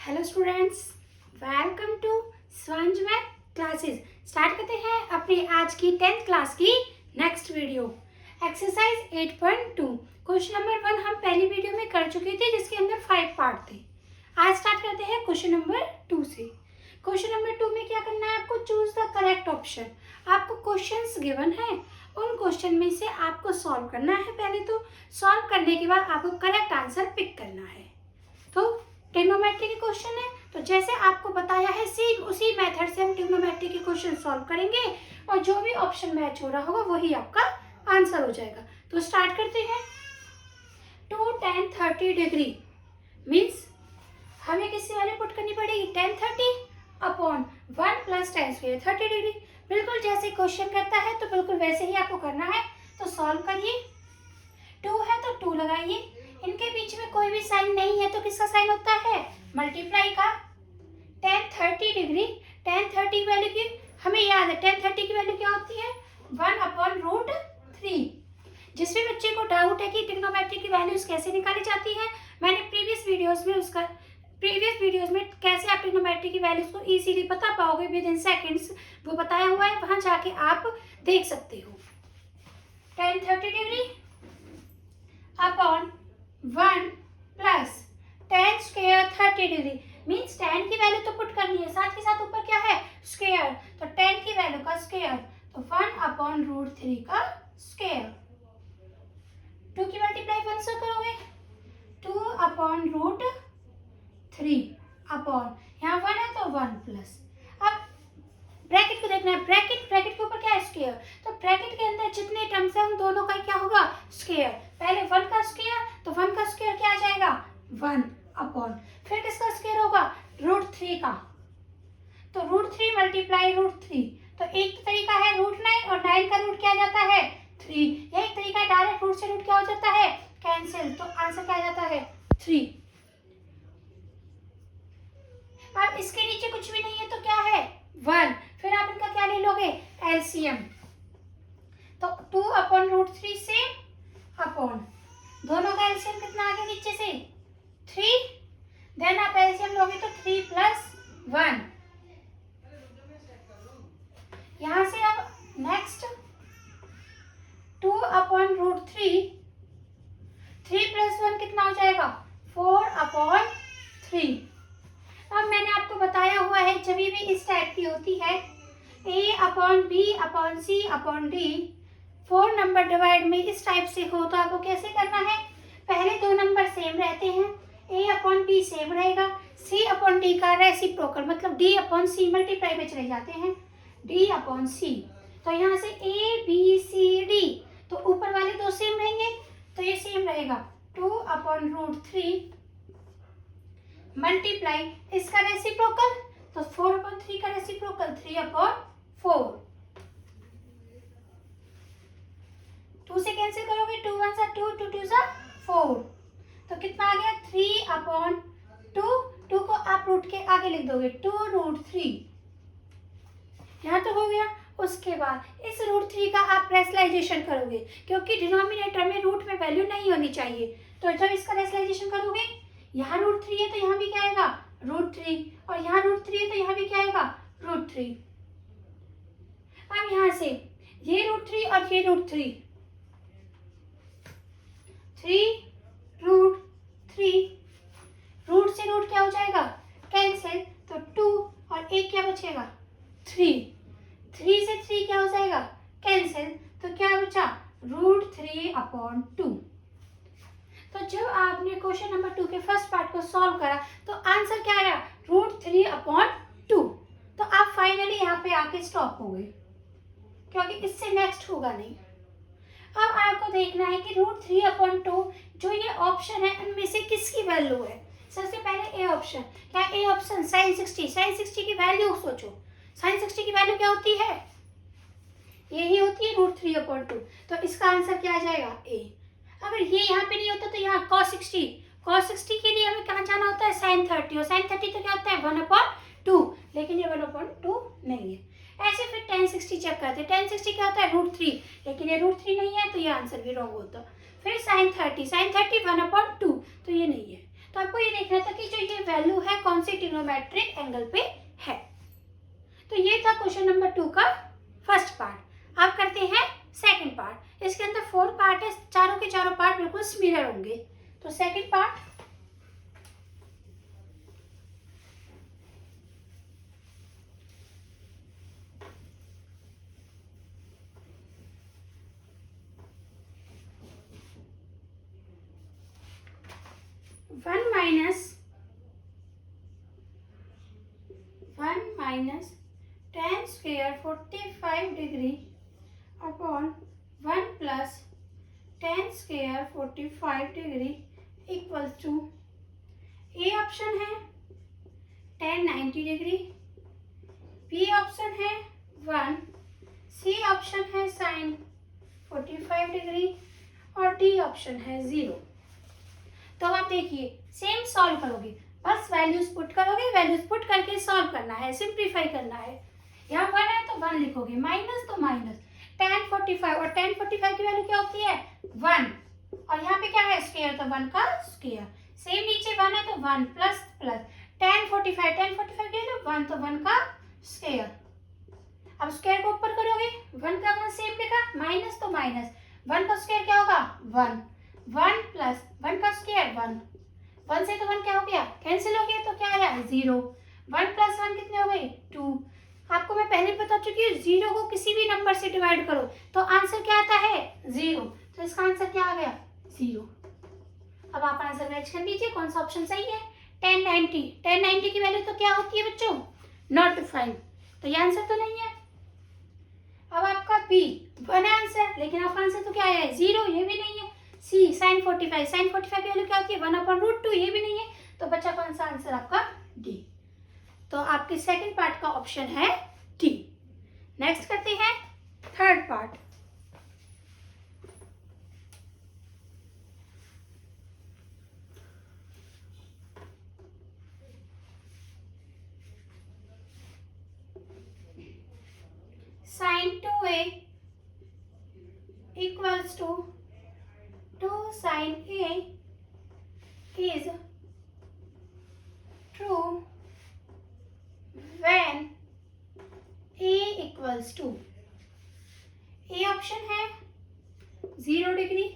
Hello students, welcome to स्वांज math classes. Start करते हैं अपनी आज की 10th क्लास की next video. Exercise 8.2 question number 1 हम पहली वीडियो में कर चुके थे, जिसके अंदर 5 पार्ट थे। आज स्टार्ट करते हैं क्वेश्चन नंबर 2 से। क्वेश्चन नंबर 2 में क्या करना है आपको? Choose the correct option. आपको क्वेश्चंस गिवन है, उन क्वेश्चन में से आपको सॉल्व करना है। पहले तो सॉल्व करने के बाद आपको करेक्ट आंसर पिक करना है। तो ट्रिग्नोमेट्री के क्वेश्चन है, तो जैसे आपको बताया है सेम उसी मेथड से हम ट्रिग्नोमेट्री के क्वेश्चन सॉल्व करेंगे और जो भी ऑप्शन मैच हो रहा होगा वही आपका आंसर हो जाएगा। तो स्टार्ट करते हैं। 2 tan 30 डिग्री मीन्स हमें किससे वैल्यू पुट करनी पड़ेगी? tan 30 upon 1 plus tan square 30 degree. बिल्कुल जैसे क्वेश्चन करता है तो बिल्कुल वैसे ही आपको करना है। तो सॉल्व करिए। 2 है तो 2 लगाइए, इनके बीच में कोई भी साइन नहीं है तो किसका साइन होता है? मल्टीप्लाई का। tan 30 डिग्री, tan 30 वैल्यू की हमें याद है, tan 30 की वैल्यू क्या होती है? 1 अपॉन रूट 3। जिस भी बच्चे को डाउट है कि ट्रिग्नोमेट्री की वैल्यूज कैसे निकाली जाती है, मैंने प्रीवियस वीडियोस में कैसे आप ट्रिग्नोमेट्री की वैल्यूज को इजीली बता पाओगे विद इन सेकेंड्स, वो बताया हुआ है, वहां जाके आप देख सकते हो। tan 30 degree upon 1 plus tan square 30 degree means tan की वैल्यू तो पुट करनी है, साथ ही साथ ऊपर क्या है? स्क्वायर। तो tan की वैल्यू का स्क्वायर, तो 1 अपॉन रूट 3 का स्क्वायर। 2 की मल्टीप्लाई 1 से करोगे, 2 अपॉन रूट 3 अपॉन यहाँ 1 है तो 1 प्लस। अब ब्रैकेट को देखना है, ब्रैकेट के ऊपर क्या है? स्क्वायर। तो ब्रैकेट के अंदर जितने टर्म्स है उन दोनों का क्या होगा? स्क्वायर। पहले 1 का स्क्वायर, तो 1 का स्क्वायर क्या आ जाएगा? 1 अपॉन फिर किसका स्क्वायर होगा? रूट 3 का। तो रूट 3 मल्टीप्लाई रूट 3। तो एक तरीका है रूट 9 और 9 का रूट क्या जाता है? 3। यह एक तरीका है डायरेक्ट रूट से रूट क्या हो जाता है? कैंसिल। तो आंसर क्या जाता है? 3। अब इसके नीचे कुछ भी नहीं है तो क्या है? 1। फिर आप इनका क्या ले लोगे? एलसीएम। तो 2 अपॉन रूट 3 से अपॉन दोनों का एलसीएम कितना आ गया नीचे से? 3। देन आप एलसीएम लोगे तो 3 प्लस 1। यहां से अब नेक्स्ट 2 अपॉन रूट 3, 3 प्लस 1 कितना हो जाएगा? 4 अपॉन 3। अब मैंने आपको बताया हुआ है जब भी इस टाइप की होती है a upon b upon c upon d, 4 number divide में इस टाइप से हो तो आपको कैसे करना है? पहले 2 नंबर सेम रहते हैं, a अपॉन बी सेम रहेगा, c अपॉन डी का रेसिप्रोकल मतलब d अपॉन सी मल्टीप्लाई में चले जाते हैं, d अपॉन सी। तो यहाँ से a b c d, तो ऊपर वाले 2 सेम रहेंगे तो ये सेम रहेगा 2 अपॉन रूट 3 मल्टीप्लाई इसका रेसिप्रोकल, तो 4 अपॉन 3 का रेसिप्रोकल 3 अपॉन 4। 2 से कैंसिल करोगे, 2 1 सा 2, 2 2 सा 4, तो कितना आ गया? 3 अपॉन 2 को आप रूट के आगे लिख दोगे 2 रूट 3। यहाँ तो हो गया। उसके बाद इस रूट 3 का आप रेशनलाइजेशन करोगे, क्योंकि डिनोमिनेटर में रूट में वैल्यू नहीं होनी चाहिए। तो जब इसका रेशनलाइजेशन करोगे, यहाँ रूट 3 है तो यहाँ भी क्या आएगा? रूट 3, और यहाँ रूट 3 है तो यहाँ भी क्या आएगा? रूट 3। अब यहाँ से ये रूट 3 और ये रूट 3, 3 रूट 3, रूट से रूट क्या हो जाएगा? कैंसिल। तो 2 और 1 क्या बचेगा? 3 से 3 क्या हो जाएगा? कैंसिल। तो क्या बचा? Root 3 upon 2। तो जब आपने क्वेश्चन नंबर 2 के फर्स्ट पार्ट को सॉल्व करा तो आंसर क्या आया? Root 3 upon 2। तो आप फाइनली यहाँ पे आके स्टॉप हो गए, क्योंकि इससे नेक्स्ट होगा नहीं। अब आपको देखना है कि रूट 3 अपॉन 2 जो ये ऑप्शन है उनमें से किसकी वैल्यू है। सबसे पहले ए ऑप्शन। क्या ए ऑप्शन? साइन 60 की वैल्यू सोचो। साइन 60 की वैल्यू क्या होती है? यही होती है रूट 3 अपॉन 2। तो इसका आंसर क्या आ जाएगा? ए। अगर ये यहाँ पे नहीं होता तो यहाँ cos 60 के लिए हमें कहाँ जाना होता है? sin 30, और sin 30 तो क्या होता है? 1 अपॉन 2, लेकिन ये 1 अपॉन 2 नहीं है। ऐसे फिर tan 60 चेक करते हैं, tan 60 क्या होता है? रूट 3, लेकिन ये रूट 3 नहीं है तो ये आंसर भी रॉन्ग होता। फिर sin 30 1 अपॉन 2, तो ये नहीं है। तो अब आपको ये देखना था कि जो ये वैल्यू है कौन सी ट्रिग्नोमेट्रिक एंगल पे है। तो ये था क्वेश्चन नंबर 2 का फर्स्ट पार्ट। अब करते हैं सेकंड पार्ट। इसके अंदर 4 पार्ट है, चारों के चारों पार्ट बिल्कुल सिमिलर होंगे। तो second part, one minus ten square 45 degree upon 1 plus ten square 45 degree equals to, A option है टेन 90 डिग्री, बी ऑप्शन है 1, सी ऑप्शन है साइन 45 डिग्री और डी ऑप्शन है 0। तो आप देखिए सेम सॉल्व करोगे, बस वैल्यूज पुट करोगे, वैल्यूज पुट करके सॉल्व करना है, सिंप्लीफाई करना है। यहाँ 1 है तो 1 लिखोगे, माइनस तो माइनस, tan 45 और tan 45 की वैल्यू क्या होती है 1, और यहाँ पे क्या है स्क्वायर, तो 1 का स्क्वायर। सेम नीचे 1 है तो 1 प्लस प्लस tan 45 की वैल्यू 1 तो 1 का स्क्वायर। अब स्क्वायर को ऊपर करोगे, 1 का 1 सेम लिखा, माइनस तो माइनस, 1 का स्क्वायर क्या होगा 1, 1 प्लस 1 का स्क्वायर 1, 1 से तो 1 क्या हो गया कैंसिल हो गया, तो क्या आया 0, 1 प्लस 1 कितने हो गए 2। आपको मैं पहले बता चुकी हूँ 0 को किसी भी नंबर से डिवाइड करो तो आंसर क्या आता है 0, तो इसका आंसर क्या आ गया 0। अब आप आंसर मैच कर लीजिए कौन सा ऑप्शन सही है। 1090 की वैल्यू तो क्या होती है बच्चों नॉट डिफाइंड, तो ये आंसर तो नहीं है। अब आपका बी 1 आंसर, लेकिन आपका आंसर तो क्या है 0, ये भी नहीं है। सी साइन 45 की वैल्यू क्या होती है 1/√2, ये भी नहीं है। तो बच्चा कौन सा आंसर आपका डी। तो आपके सेकंड पार्ट का ऑप्शन है डी। नेक्स्ट करते हैं third part. sin 2a equals to 2 sin a is true when a equals to, A option है 0 डिग्री,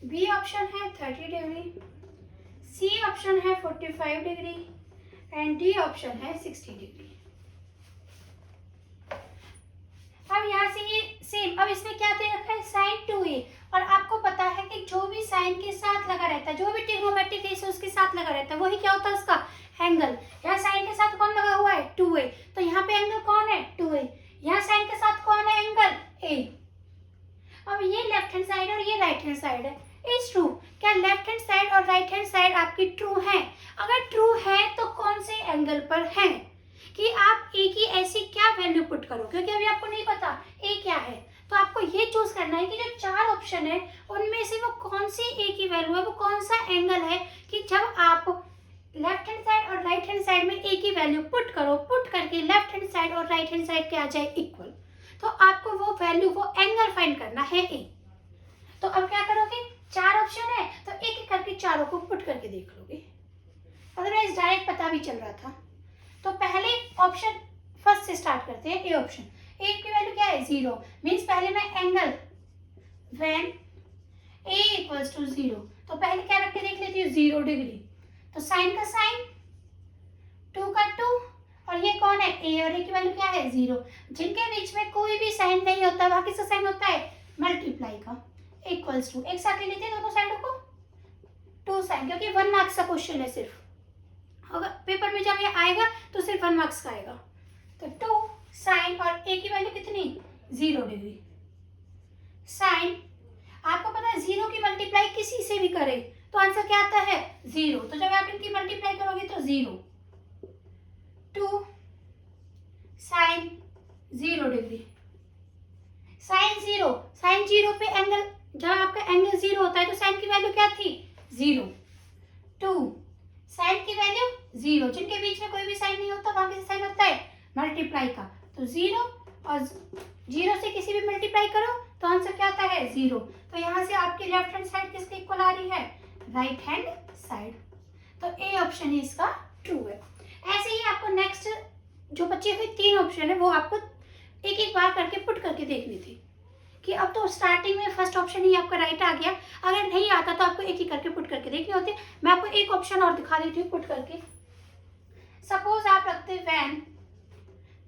बी ऑप्शन है 30 डिग्री, सी ऑप्शन है 45 डिग्री एंड डी ऑप्शन है 60 degree. अब यहाँ से ये सेम, अब इसमें क्या दे रखा है sin 2a, और आपको पता है कि जो भी साइन के साथ लगा रहता है, जो भी ट्रिग्नोमेट्रिक रेशियो उसके साथ लगा रहता है वही क्या होता है उसका एंगल। यहाँ साइन के साथ कौन लगा हुआ है 2a, तो यहाँ पे एंगल कौन है 2a, यहाँ साइन के साथ कौन है एंगल a। अब ये लेफ्ट हैंड साइड और ये राइट हैंड साइड है, इज ट्रू। क्या लेफ्ट हैंड साइड और राइट हैंड साइड आपकी ट्रू है? अगर ट्रू है तो कौन से एंगल पर है कि आप ए की ऐसी क्या वैल्यू पुट करो, क्योंकि अभी आपको नहीं पता ए क्या है। तो आपको ये चूज करना है कि जो 4 ऑप्शन है उनमें से वो कौन सी ए की वैल्यू है, वो कौन सा एंगल है कि जब आप लेफ्ट हैंड साइड और राइट हैंड साइड में ए की वैल्यू पुट करो, पुट करके लेफ्ट हैंड साइड और राइट हैंड साइड के आ जाए इक्वल, तो आपको वो वैल्यू, वो एंगल फाइंड करना है ए। तो अब क्या करोगे, 4 ऑप्शन है तो एक एक करके चारों को पुट करके देख लोगे, अदरवाइज डायरेक्ट पता भी चल रहा था। तो पहले ऑप्शन फर्स्ट से स्टार्ट करते हैं, ए ऑप्शन। ए की वैल्यू क्या है 0, मीन्स पहले मैं angle when a equals to 0, तो पहले क्या रख के देख लेती हूँ 0 डिग्री, तो साइन का साइन 2 का 2 और ये कौन है ए, और ए की वैल्यू क्या है 0। जिनके बीच में कोई भी साइन नहीं होता वहां किसका साइन होता है मल्टीप्लाई का, इक्वल्स टू, एक साथ ले लेते हैं दोनों साइडों को 2 साइन, क्योंकि 1 मार्क्स का क्वेश्चन है सिर्फ, अगर पेपर में जब ये आएगा तो सिर्फ 1 मार्क्स का आएगा। तो 2 साइन और ए की वैल्यू कितनी 0 डिग्री, साइन आपको पता है 0 की मल्टीप्लाई किसी से भी करे तो आंसर क्या आता है 0, तो जब आप इनकी मल्टीप्लाई करोगे तो 0, 2 साइन 0 डिग्री, साइन 0 पे एंगल, जब आपका एंगल 0 होता है तो साइन की वैल्यू क्या थी 0, 2 साइन की वैल्यू 0, जिनके बीच में कोई भी साइन नहीं होता वहां किसी साइन होता है मल्टीप्लाई का, तो 0 और 0 से किसी भी मल्टीप्लाई करो तो आंसर क्या आता है 0। तो यहाँ से आपकी लेफ्ट हैंड साइड किसके इक्वल आ रही है राइट हैंड साइड। तो ए ऑप्शन ही इसका ट्रू है। ऐसे ही आपको नेक्स्ट जो बचे हुए 3 ऑप्शन है वो आपको एक एक बार करके पुट करके देखनी थी कि अब तो स्टार्टिंग में फर्स्ट ऑप्शन ही आपका राइट आ गया, अगर नहीं आता तो आपको एक एक करके पुट करके देखने होते। मैं आपको एक ऑप्शन और दिखा देती हूँ पुट करके। सपोज आप रखते वैन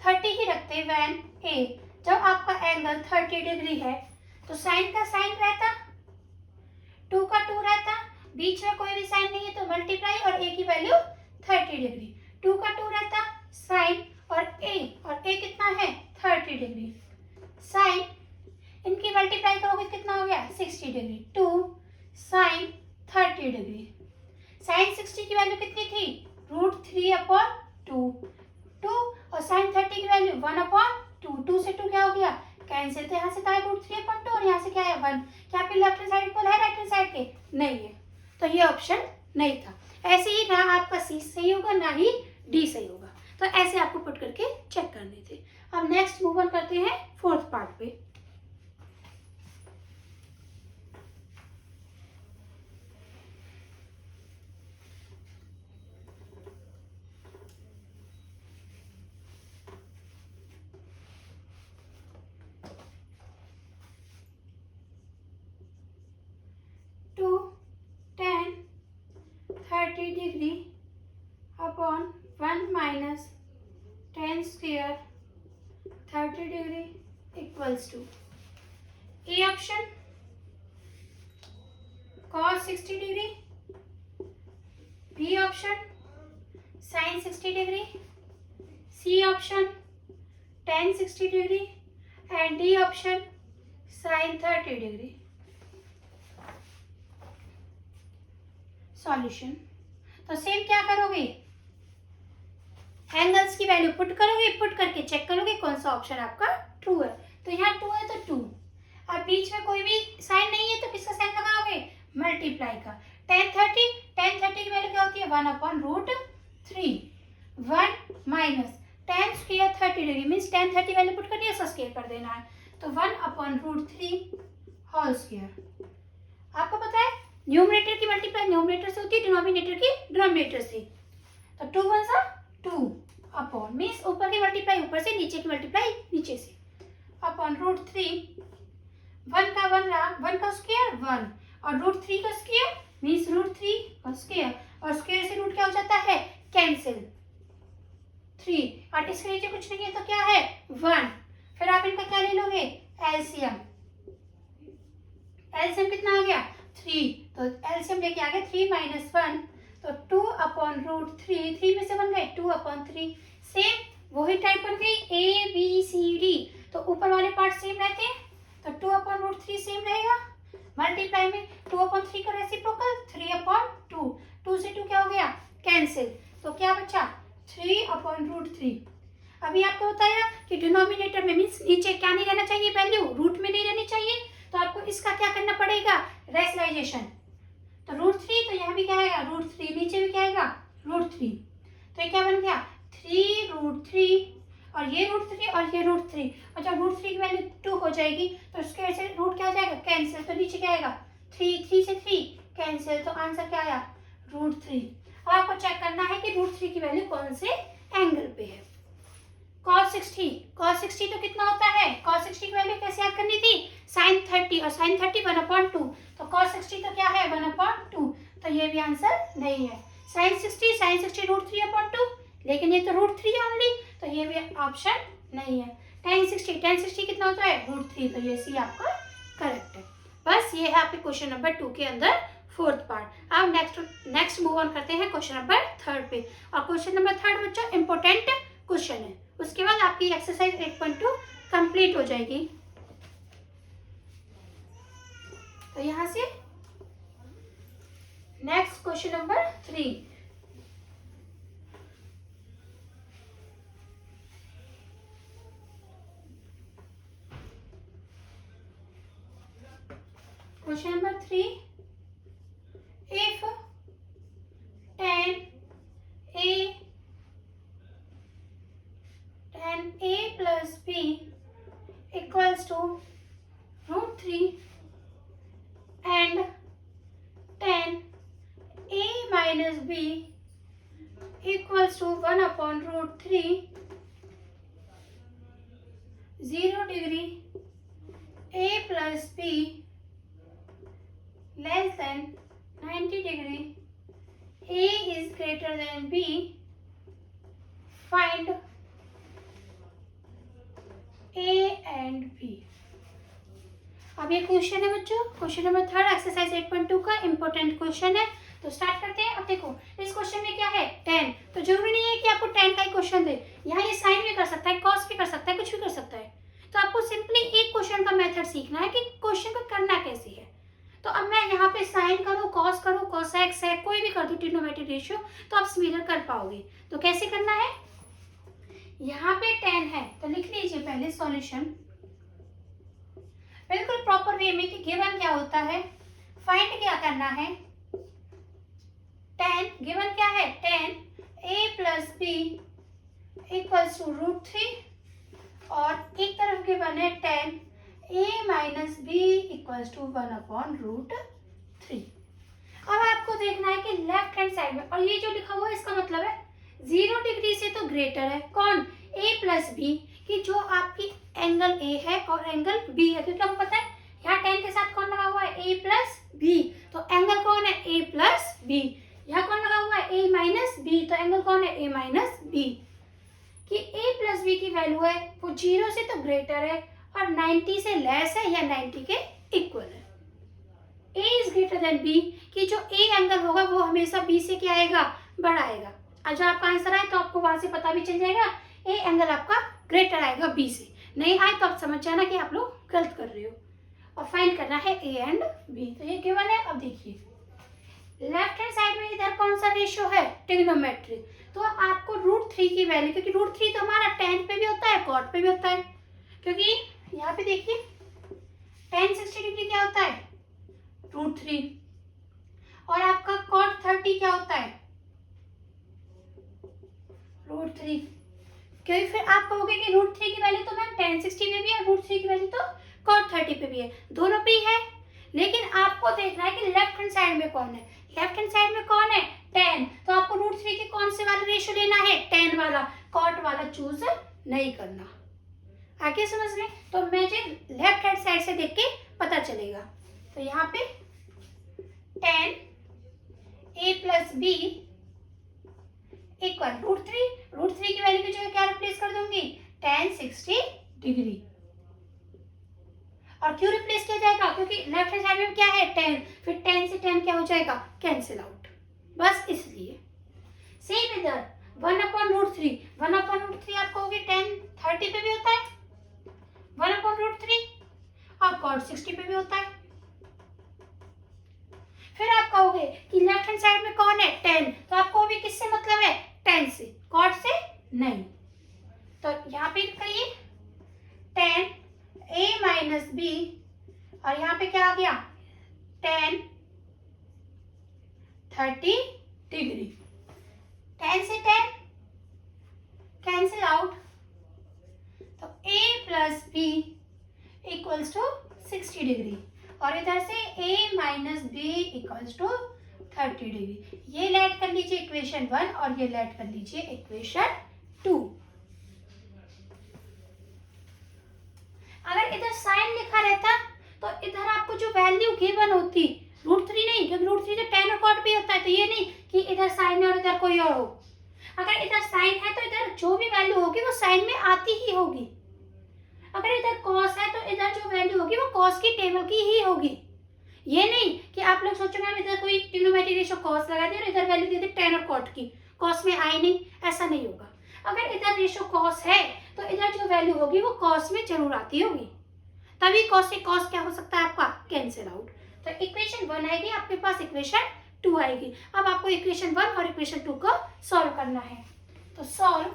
30 ही रखते वैन ए, जब आपका एंगल 30 डिग्री है तो साइन का साइन रहता, 2 का 2 रहता, बीच में कोई भी साइन नहीं है तो मल्टीप्लाई और ए की वैल्यू 30 डिग्री, 2 का 2 रहता साइन और ए कितना है 30 डिग्री, साइन इनकी मल्टीप्लाई करोगे कितना हो गया 60 डिग्री, 2 साइन 30 डिग्री, साइन 60 की वैल्यू कितनी थी √3/2, 2 और साइन 30 की वैल्यू 1/2, 2 से 2 क्या हो गया कैंसिल, तो यहाँ से था √3/2 और यहाँ से क्या है 1, क्या पे लेफ्ट हैंड साइड इक्वल है राइट हैंड साइड के नहीं है, तो ये ऑप्शन नहीं था। ऐसे ही ना आपका सी सही होगा ना ही डी सही होगा, तो ऐसे आपको पुट करके चेक करने थे। अब नेक्स्ट मूव ऑन करते हैं फोर्थ पार्ट पे। Two 10 30 degree upon 1 minus 10 square 30 degree equals to A option cos 60 degree, B option sin 60 degree, C option tan 60 degree and D option sin 30 degree. Solution तो same क्या करोगे, angles की value put करोगे, put करके check करोगे कौन सा option आपका ट्रू है, तो यहाँ 2 है तो 2, अब बीच में कोई भी साइन नहीं है तो किसका साइन लगाओगे मल्टीप्लाई का, tan 30 की वैल्यू क्या होती है 1/√3, 1 minus tan square 30 degree means tan 30 value put करनी है, उसका स्क्वायर कर देना है, तो 1/√3 होल स्क्वायर। आपको पता है न्यूमरेटर की मल्टीप्लाई न्यूमरेटर से होती है, डिनोमिनेटर की डिनोमिनेटर से, तो 2 1 सा 2 अपॉन मीन्स ऊपर की मल्टीप्लाई ऊपर से, नीचे की मल्टीप्लाई नीचे से, अपॉन √3, 1 का 1 रहा, 1 का स्क्वायर 1 और √3 का स्क्वायर मीन्स √3 का स्क्वायर, और स्क्वायर से रूट क्या हो जाता है कैंसिल 3, और इसके नीचे कुछ नहीं है तो क्या है 1, फिर आप इनका क्या ले लोगे एलसीएम, एलसीएम कितना आ गया 3, तो एलसीएम लेके आ गए 3 - 1, तो 2/√3, 3 में से बन गए 2/3, सेम वही टाइप बन गई ए बी सी डी, तो ऊपर वाले पार्ट सेम रहते हैं तो 2/√3 सेम रहेगा, मल्टीप्लाई में 2/3 का रेसिप्रोकल 3/2, 2 से 2 क्या हो गया कैंसिल, तो क्या बचा 3/√3। अभी आपको बताया कि डिनोमिनेटर में मीन्स नीचे क्या नहीं रहना चाहिए वैल्यू, रूट में नहीं रहनी चाहिए, तो आपको इसका क्या करना पड़ेगा रेशनलाइजेशन, तो √3 तो यहाँ भी क्या आएगा √3, नीचे भी क्या आएगा √3, तो ये क्या बन गया 3√3 और ये √3 और ये √3, और जब √3 की वैल्यू 2 हो जाएगी तो इसके से रूट क्या हो जाएगा कैंसिल, तो नीचे क्या आएगा 3 से 3 कैंसिल, तो आंसर क्या आया √3। अब आपको चेक करना है कि √3 की वैल्यू कौन से एंगल पे है। cos 60 तो कितना होता है, cos 60 की वैल्यू कैसे याद करनी थी sin 30 और sin 30 1/2, तो cos 60 तो क्या है 1/2, तो ये भी आंसर नहीं है। sin 60 √3/2, लेकिन ये तो √3 ओनली, तो ये भी ऑप्शन नहीं है। tan 60 कितना होता है √3, तो ये सी आपका करेक्ट है। बस ये है आपके क्वेश्चन नंबर 2 के अंदर फोर्थ पार्ट। अब नेक्स्ट मूव ऑन करते हैं क्वेश्चन नंबर 3 पे, और क्वेश्चन नंबर 3 बच्चों इंपॉर्टेंट क्वेश्चन है, उसके बाद आपकी एक्सरसाइज 8.2 कंप्लीट हो जाएगी। तो यहाँ से next question number 3, question number 3, if tan a plus b equals to √3 and tan a minus b equals to 1/√3 0 degree a plus b less than 90 degree a is greater than b find a and b। अब ये question है बच्चों, question number 3 exercise 8.2 का important question है। तो start करते हैं। अब देखो इस क्वेश्चन में क्या है, tan। तो जरूरी नहीं है कि आपको tan का ही क्वेश्चन दे, यहाँ ये साइन भी कर सकता है, कॉस भी कर सकता है, कुछ भी कर सकता है। तो आपको सिंपली एक क्वेश्चन का मेथड सीखना है कि क्वेश्चन को करना कैसे है। तो अब मैं यहाँ पे साइन करूँ, कॉस करूँ, कोसेक्स है, कोई भी कर दूँ ट्रिग्नोमेट्रिक रेशियो, तो आप स्मिलर कर पाओगे। तो कैसे करना है, यहाँ पे tan है तो लिख लीजिए पहले सॉल्यूशन बिल्कुल प्रॉपर वे में कि गिवन क्या होता है, फाइंड क्या करना है। tan गिवन क्या है, tan a plus b equals to √3 और एक तरफ गिवन है tan a minus b equals to 1/√3। अब आपको देखना है कि लेफ्ट हैंड साइड में, और ये जो लिखा हुआ है इसका मतलब है 0 डिग्री से तो ग्रेटर है कौन, a प्लस बी, कि जो आपकी एंगल a है और एंगल b है, क्योंकि हमको पता है यहाँ tan के साथ कौन लगा हुआ है, a प्लस बी, तो एंगल कौन है, a प्लस बी। यहाँ कौन लगा हुआ है, a माइनस बी, तो एंगल कौन है, a माइनस बी। कि a प्लस बी की वैल्यू है वो 0 से तो ग्रेटर है और 90 से लेस है या 90 के इक्वल है। a is greater than b, कि जो a एंगल होगा वो हमेशा b से क्या आएगा, बड़ा आएगा। और जब आपका आंसर आए तो आपको वहां से पता भी चल जाएगा a एंगल आपका ग्रेटर आएगा b से, नहीं आए तो आप समझ जाना कि आप लोग गलत कर रहे हो। और फाइंड करना है a एंड b। तो ये गिवन है। अब देखिए लेफ्ट हैंड साइड में इधर कौन सा रेशियो है, ट्रिग्नोमेट्रिक, तो आपको √3 की वैल्यू, क्योंकि √3 तो हमारा tan पे भी होता है, cot पे भी होता है, क्योंकि यहाँ पे देखिए tan 60 डिग्री क्या होता है, √3, और आपका cot 30 क्या होता है, √3। क्योंकि फिर आप कहोगे कि √3 की वैल्यू तो मैम tan 60 पे भी है, √3 की वैल्यू तो cot 30 पे भी है, दोनों पे ही है। लेकिन आपको देखना है कि लेफ्ट हैंड साइड में कौन है, लेफ्ट हैंड साइड में कौन है, tan, तो आपको √3 के कौन से वाला रेशियो लेना है, tan वाला, cot वाला चूज नहीं करना। आगे समझ में, तो मुझे लेफ्ट हैंड साइड से देख के पता चलेगा। तो यहाँ पे tan a plus b equal √3 की वैल्यू की जगह क्या रिप्लेस कर दूंगी, tan 60 डिग्री। और क्यों रिप्लेस किया जाएगा, क्योंकि लेफ्ट हैंड साइड में क्या है, tan, फिर tan से tan क्या हो जाएगा, कैंसिल आउट, बस इसलिए। सेम इधर 1/√3 आप कहोगे tan 30 पे भी होता है, 1/√3 और cot 60 पे भी होता है। फिर आप कहोगे कि लेफ्ट हैंड साइड में कौन है, tan, तो आपको भी किससे मतलब है, tan से, cot से नहीं। तो यहाँ पे कहिए tan a माइनस बी, और यहाँ पे क्या आ गया, tan 30 डिग्री, tan से tan कैंसिल आउट, तो a plus b equals to 60 degree, और इधर से a minus b equals to 30 degree. ये लेट कर लीजिए इक्वेशन 1 और ये लेट कर लीजिए इक्वेशन 2। अगर इधर साइन लिखा रहता तो इधर आपको जो वैल्यू गिवन होती, √3 नहीं, क्योंकि √3 तो tan और cot भी होता है, तो ये नहीं कि इधर साइन है और इधर कोई और हो। अगर इधर साइन है तो इधर जो भी वैल्यू होगी वो साइन में आती ही होगी। अगर इधर cos है तो इधर जो वैल्यू होगी वो cos की टेबल की ही होगी। ये नहीं कि आप लोग सोचोगे हम इधर कोई ट्रिग्नोमेट्रिक रेशियो cos लगा दिया और इधर वैल्यू दे दी tan और cot की, cos में आई नहीं, ऐसा नहीं होगा। अगर इधर रेशियो cos है तो इधर जो वैल्यू होगी वो cos में जरूर आती होगी, तभी cos से cos क्या हो सकता है आपका, कैंसिल आउट। तो इक्वेशन 1 आएगी, आपके पास इक्वेशन 2 आएगी। अब आपको इक्वेशन 1 और इक्वेशन 2 को सॉल्व करना है। तो solve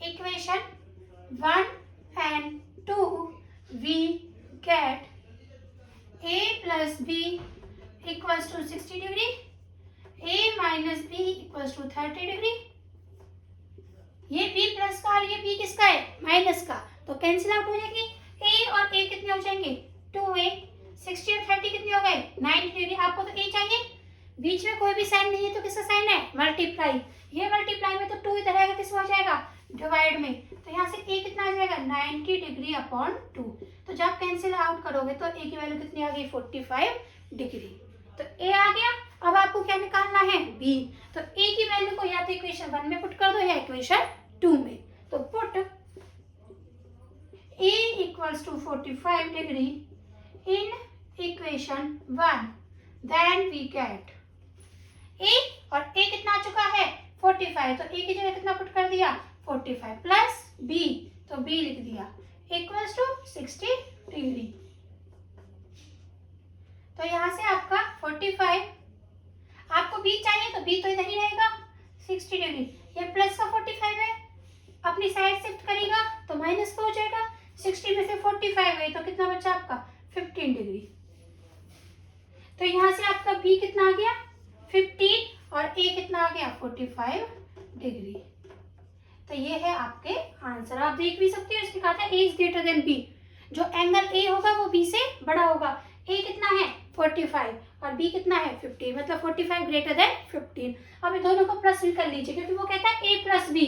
equation 1 and 2, we get a plus b equals to 60 degree, a minus b equals to 30 degree. ये b प्लस का और ये b किसका है, माइनस का, तो कैंसिल आउट हो जाएगी। a और a कितने हो जाएंगे, 2a, 60 और 30 कितने हो गए, 90 डिग्री। आपको तो a चाहिए, बीच में कोई भी साइन नहीं है तो किसका साइन है, मल्टीप्लाई। ये मल्टीप्लाई में तो 2 इधर आएगा, किस में हो जाएगा, डिवाइड में। तो यहाँ से a कितना आ जाएगा, 90 डिग्री अपॉन 2। तो जब कैंसिल आउट करोगे तो a की वैल्यू कितनी आ गई, 45 डिग्री। तो a आ गया। अब आपको क्या निकालना है, b। तो a की वैल्यू को या तो इक्वेशन 1 में पुट कर दो या इक्वेशन 2 में। तो put a equals to 45 degree in equation 1, then we get a, और a कितना आ चुका है, 45। तो a की जगह कितना पुट कर दिया, 45 प्लस b, तो b लिख दिया इक्वल्स टू 60 डिग्री। तो यहाँ से आपका 45, आपको b चाहिए तो b तो इधर ही रहेगा 60 डिग्री। ये प्लस का 45 है, अपनी साइड शिफ्ट करेगा तो माइनस का हो जाएगा। 60 में से 45 है तो कितना बचा आपका, 15 डिग्री। तो यहाँ से आपका b कितना आ गया, 15, और a कितना आ गया, 45 डिग्री। तो ये है आपके आंसर। आप देख भी सकते हो, इसमें कहा था a is greater than b। जो एंगल a होगा वो b से बड़ा होगा। a कितना है, 45, और b कितना है, 15, मतलब 45 ग्रेटर देन 15। अब इन दोनों को प्लस भी कर लीजिए, क्योंकि वो कहता है a प्लस b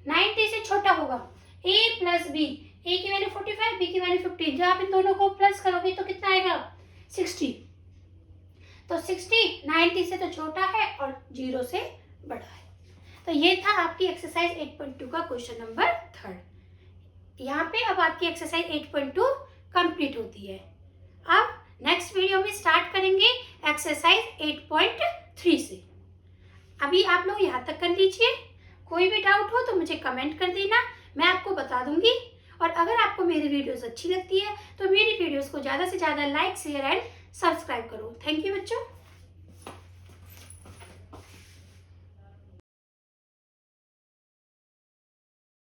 90 से छोटा होगा। a प्लस b, a की वैल्यू 45, b की वैल्यू 15। जब आप इन दोनों को प्लस करोगे तो कितना आएगा, 60। तो 60 90 से तो छोटा है और 0 से बड़ा है। तो ये था आपकी एक्सरसाइज 8.2 का क्वेश्चन नंबर 3। यहाँ पे अब आपकी एक्सरसाइज 8.2 कंप्लीट होती है। अब नेक्स्ट वीडियो में स्टार्ट करेंगे एक्सरसाइज 8.3 से। अभी आप लोग यहाँ तक कर लीजिए। कोई भी डाउट हो तो मुझे कमेंट कर देना, मैं आपको बता दूंगी। और अगर आपको मेरी वीडियोस अच्छी लगती है तो मेरी वीडियोस को ज़्यादा से ज़्यादा लाइक, शेयर एंड सब्सक्राइब करो। थैंक यू बच्चों।